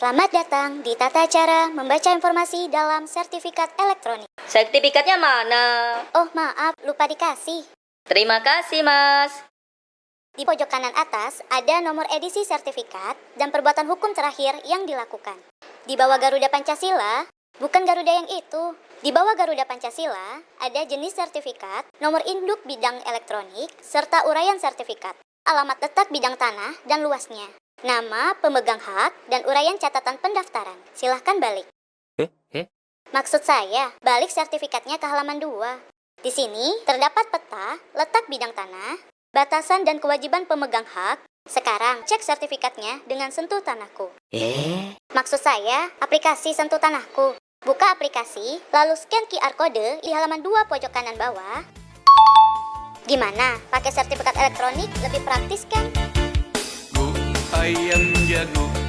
Selamat datang di tata cara membaca informasi dalam sertifikat elektronik. Sertifikatnya mana? Oh maaf, lupa dikasih. Terima kasih, Mas. Di pojok kanan atas ada nomor edisi sertifikat dan perbuatan hukum terakhir yang dilakukan. Di bawah Garuda Pancasila, bukan Garuda yang itu. Di bawah Garuda Pancasila ada jenis sertifikat, nomor induk bidang elektronik, serta uraian sertifikat, alamat letak bidang tanah dan luasnya, nama pemegang hak, dan uraian catatan pendaftaran. Silahkan balik. Maksud saya, balik sertifikatnya ke halaman 2. Di sini terdapat peta, letak bidang tanah, batasan dan kewajiban pemegang hak. Sekarang cek sertifikatnya dengan Sentuh Tanahku. Maksud saya, aplikasi Sentuh Tanahku. Buka aplikasi, lalu scan QR kode di halaman 2 pojok kanan bawah. Gimana? Pakai sertifikat elektronik lebih praktis kan? Ayam jago